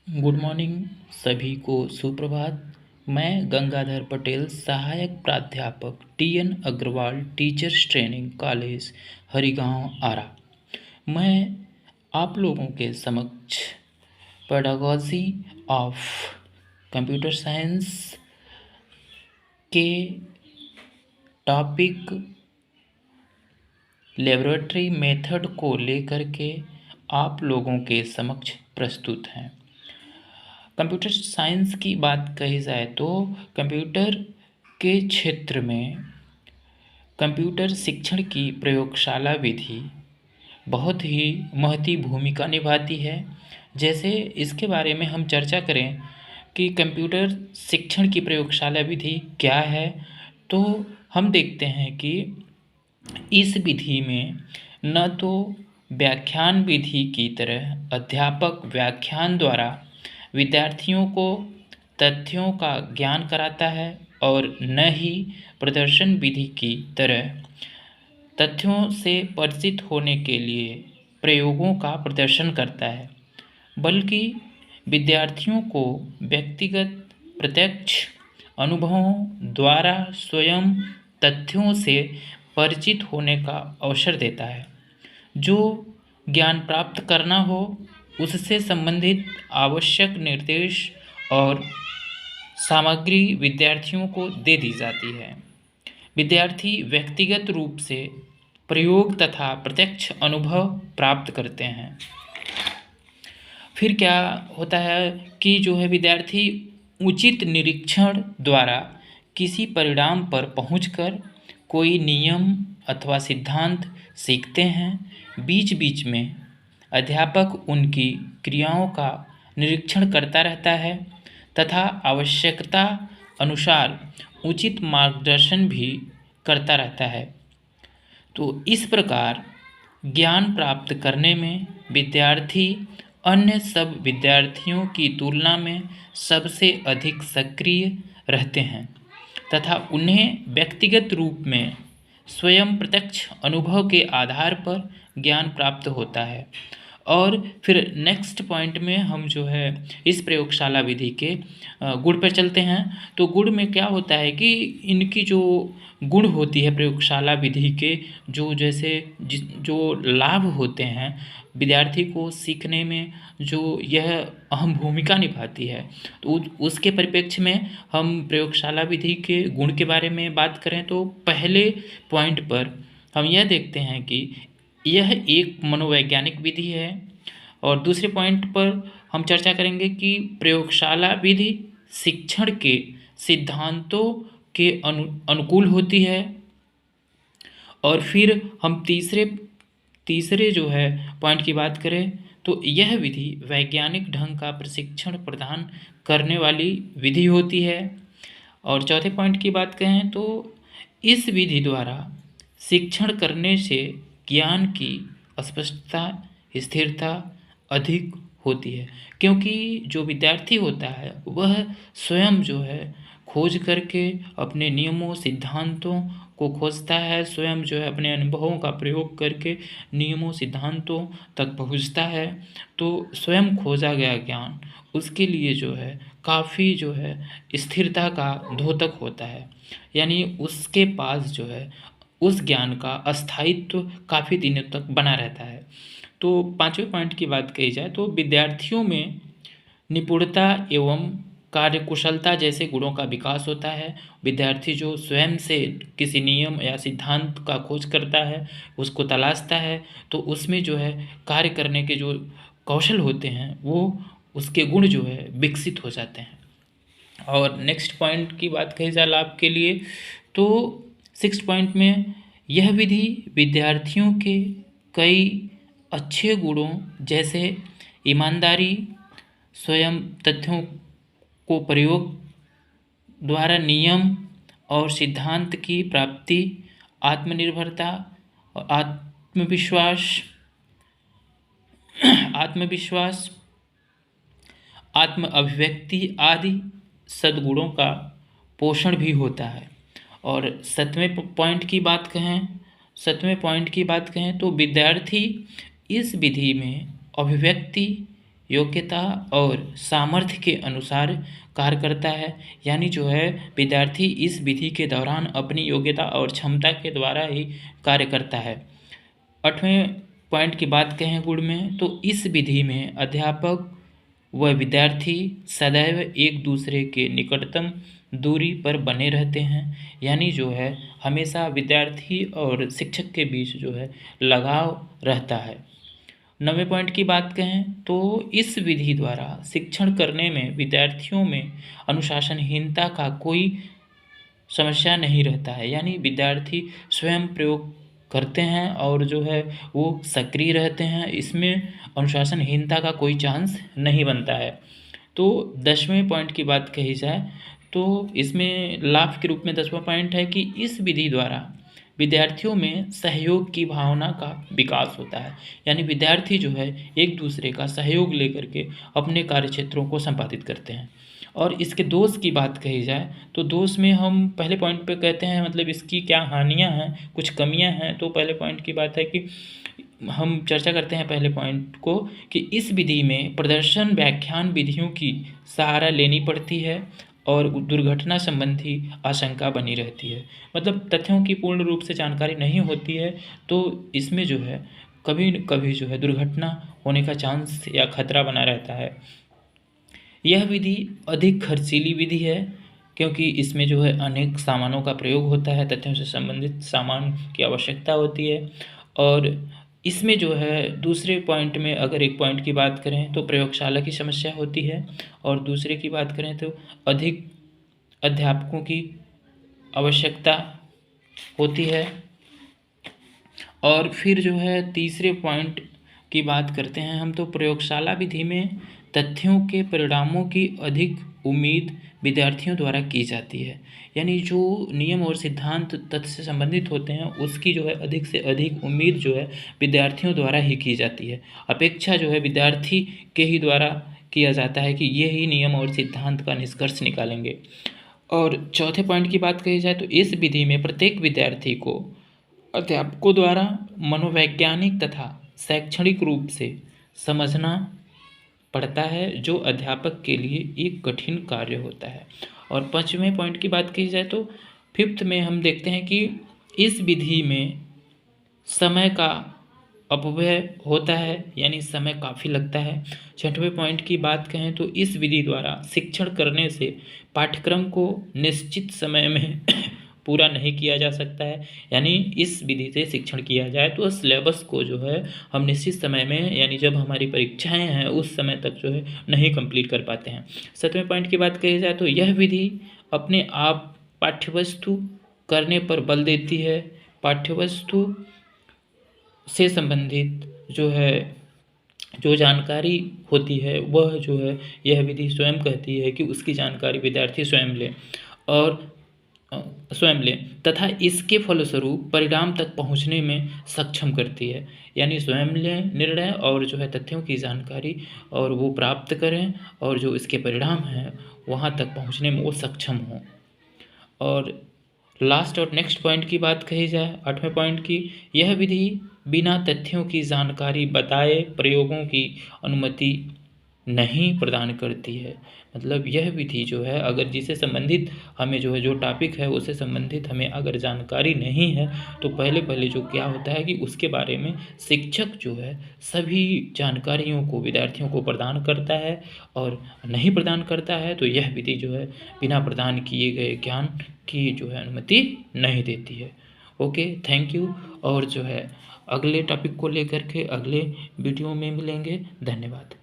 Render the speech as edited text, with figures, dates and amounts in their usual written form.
Good morning सभी को सुप्रभात। मैं गंगाधर पटेल, सहायक प्राध्यापक TN Agarwal teachers training college, Harigaon, Arrah. मैं आप लोगों के समक्ष पेडागॉजी ऑफ कंप्यूटर साइंस के टॉपिक लेबोरेटरी मेथड को लेकर के आप लोगों के समक्ष प्रस्तुत हैं। कंप्यूटर साइंस की बात कही जाए तो कंप्यूटर के क्षेत्र में कंप्यूटर शिक्षण की प्रयोगशाला विधि बहुत ही महती भूमिका निभाती है। जैसे इसके बारे में हम चर्चा करें कि कंप्यूटर शिक्षण की प्रयोगशाला विधि क्या है, तो हम देखते हैं कि इस विधि में न तो व्याख्यान विधि की तरह अध्यापक व्याख्यान द्वारा विद्यार्थियों को तथ्यों का ज्ञान कराता है और न ही प्रदर्शन विधि की तरह तथ्यों से परिचित होने के लिए प्रयोगों का प्रदर्शन करता है, बल्कि विद्यार्थियों को व्यक्तिगत प्रत्यक्ष अनुभवों द्वारा स्वयं तथ्यों से परिचित होने का अवसर देता है। जो ज्ञान प्राप्त करना हो उससे संबंधित आवश्यक निर्देश और सामग्री विद्यार्थियों को दे दी जाती है। विद्यार्थी व्यक्तिगत रूप से प्रयोग तथा प्रत्यक्ष अनुभव प्राप्त करते हैं। फिर क्या होता है कि जो है विद्यार्थी उचित निरीक्षण द्वारा किसी परिणाम पर पहुंचकर कोई नियम अथवा सिद्धांत सीखते हैं। बीच बीच में अध्यापक उनकी क्रियाओं का निरीक्षण करता रहता है तथा आवश्यकता अनुसार उचित मार्गदर्शन भी करता रहता है। तो इस प्रकार ज्ञान प्राप्त करने में विद्यार्थी अन्य सब विद्यार्थियों की तुलना में सबसे अधिक सक्रिय रहते हैं तथा उन्हें व्यक्तिगत रूप में स्वयं प्रत्यक्ष अनुभव के आधार पर ज्ञान प्राप्त होता है। और फिर नेक्स्ट पॉइंट में हम जो है इस प्रयोगशाला विधि के गुण पर चलते हैं। तो गुण में क्या होता है कि इनकी जो गुण होती है प्रयोगशाला विधि के, जो जैसे जो लाभ होते हैं विद्यार्थी को सीखने में, जो यह अहम भूमिका निभाती है, तो उसके परिप्रेक्ष्य में हम प्रयोगशाला विधि के गुण के बारे में बात करें तो पहले पॉइंट पर हम यह देखते हैं कि यह एक मनोवैज्ञानिक विधि है। और दूसरे पॉइंट पर हम चर्चा करेंगे कि प्रयोगशाला विधि शिक्षण के सिद्धांतों के अनुकूल होती है। और फिर हम तीसरे जो है पॉइंट की बात करें तो यह विधि वैज्ञानिक ढंग का प्रशिक्षण प्रदान करने वाली विधि होती है। और चौथे पॉइंट की बात करें तो इस विधि द्वारा शिक्षण करने से ज्ञान की स्पष्टता, स्थिरता अधिक होती है, क्योंकि जो विद्यार्थी होता है वह स्वयं जो है खोज करके अपने नियमों सिद्धांतों को खोजता है, स्वयं जो है अपने अनुभवों का प्रयोग करके नियमों सिद्धांतों तक पहुंचता है। तो स्वयं खोजा गया ज्ञान उसके लिए जो है काफ़ी जो है स्थिरता का द्योतक होता है, यानी उसके पास जो है उस ज्ञान का अस्थायित्व काफ़ी दिनों तक बना रहता है। तो पांचवें पॉइंट की बात कही जाए तो विद्यार्थियों में निपुणता एवं कार्यकुशलता जैसे गुणों का विकास होता है। विद्यार्थी जो स्वयं से किसी नियम या सिद्धांत का खोज करता है, उसको तलाशता है, तो उसमें जो है कार्य करने के जो कौशल होते हैं वो उसके गुण जो है विकसित हो जाते हैं। और नेक्स्ट पॉइंट की बात कही जाए लाभ के लिए तो सिक्स पॉइंट में यह विधि विद्यार्थियों के कई अच्छे गुणों जैसे ईमानदारी, स्वयं तथ्यों को प्रयोग द्वारा नियम और सिद्धांत की प्राप्ति, आत्मनिर्भरता और आत्मविश्वास, आत्म अभिव्यक्ति आदि सद्गुणों का पोषण भी होता है। और सातवें पॉइंट की बात कहें तो विद्यार्थी इस विधि में अभिव्यक्ति योग्यता और सामर्थ्य के अनुसार कार्य करता है। यानी जो है विद्यार्थी इस विधि के दौरान अपनी योग्यता और क्षमता के द्वारा ही कार्य करता है। 8वें पॉइंट की बात कहें गुण में, तो इस विधि में अध्यापक व विद्यार्थी सदैव एक दूसरे के निकटतम दूरी पर बने रहते हैं। यानी जो है हमेशा विद्यार्थी और शिक्षक के बीच जो है लगाव रहता है। 9वें पॉइंट की बात कहें तो इस विधि द्वारा शिक्षण करने में विद्यार्थियों में अनुशासनहीनता का कोई समस्या नहीं रहता है। यानी विद्यार्थी स्वयं प्रयोग करते हैं और जो है वो सक्रिय रहते हैं, इसमें अनुशासनहीनता का कोई चांस नहीं बनता है। तो 10वें पॉइंट की बात कही जाए तो इसमें लाभ के रूप में 10वां पॉइंट है कि इस विधि द्वारा विद्यार्थियों में सहयोग की भावना का विकास होता है। यानी विद्यार्थी जो है एक दूसरे का सहयोग लेकर के अपने कार्य क्षेत्रों को संपादित करते हैं। और इसके दोष की बात कही जाए तो दोष में हम पहले पॉइंट पे कहते हैं मतलब इसकी क्या हानियां हैं, कुछ कमियां हैं। तो पहले पॉइंट की बात है कि हम चर्चा करते हैं पहले पॉइंट को कि इस विधि में प्रदर्शन व्याख्यान विधियों की सहारा लेनी पड़ती है और दुर्घटना संबंधी आशंका बनी रहती है। मतलब तथ्यों की पूर्ण रूप से जानकारी नहीं होती है तो इसमें जो है कभी न कभी जो है दुर्घटना होने का चांस या खतरा बना रहता है। यह विधि अधिक खर्चीली विधि है क्योंकि इसमें जो है अनेक सामानों का प्रयोग होता है, तथ्यों से संबंधित सामान की आवश्यकता होती है। और इसमें जो है दूसरे पॉइंट में अगर एक पॉइंट की बात करें तो प्रयोगशाला की समस्या होती है और दूसरे की बात करें तो अधिक अध्यापकों की आवश्यकता होती है। और फिर जो है तीसरे पॉइंट की बात करते हैं हम, तो प्रयोगशाला विधि में तथ्यों के परिणामों की अधिक उम्मीद विद्यार्थियों द्वारा की जाती है। यानी जो नियम और सिद्धांत तथ्य से संबंधित होते हैं उसकी जो है अधिक से अधिक उम्मीद जो है विद्यार्थियों द्वारा ही की जाती है। अपेक्षा जो है विद्यार्थी के ही द्वारा किया जाता है कि ये ही नियम और सिद्धांत का निष्कर्ष निकालेंगे। और चौथे पॉइंट की बात कही जाए तो इस विधि में प्रत्येक विद्यार्थी को अध्यापकों द्वारा मनोवैज्ञानिक तथा शैक्षणिक रूप से समझना पड़ता है, जो अध्यापक के लिए एक कठिन कार्य होता है। और 5वें पॉइंट की बात की जाए तो 5th में हम देखते हैं कि इस विधि में समय का अपव्यय होता है, यानी समय काफ़ी लगता है। 6वें पॉइंट की बात कहें तो इस विधि द्वारा शिक्षण करने से पाठ्यक्रम को निश्चित समय में पूरा नहीं किया जा सकता है। यानी इस विधि से शिक्षण किया जाए तो सिलेबस को जो है हम निश्चित समय में यानी जब हमारी परीक्षाएं हैं उस समय तक जो है नहीं कंप्लीट कर पाते हैं। 7वें पॉइंट की बात कही जाए तो यह विधि अपने आप पाठ्यवस्तु करने पर बल देती है। पाठ्यवस्तु से संबंधित जो है जो जानकारी होती है वह जो है यह विधि स्वयं कहती है कि उसकी जानकारी विद्यार्थी स्वयं लें तथा इसके फलस्वरूप परिणाम तक पहुंचने में सक्षम करती है। यानी स्वयं लें निर्णय और जो है तथ्यों की जानकारी और वो प्राप्त करें और जो इसके परिणाम हैं वहाँ तक पहुंचने में वो सक्षम हों। और लास्ट और नेक्स्ट पॉइंट की बात कही जाए 8वें पॉइंट की, यह विधि बिना तथ्यों की जानकारी बताए प्रयोगों की अनुमति नहीं प्रदान करती है। मतलब यह विधि जो है अगर जिससे संबंधित हमें जो है जो टॉपिक है उससे संबंधित हमें अगर जानकारी नहीं है तो पहले जो क्या होता है कि उसके बारे में शिक्षक जो है सभी जानकारियों को विद्यार्थियों को प्रदान करता है, और नहीं प्रदान करता है तो यह विधि जो है बिना प्रदान किए गए ज्ञान की जो है अनुमति नहीं देती है। Okay, thank you. और जो है अगले टॉपिक को लेकर के अगले वीडियो में मिलेंगे। धन्यवाद।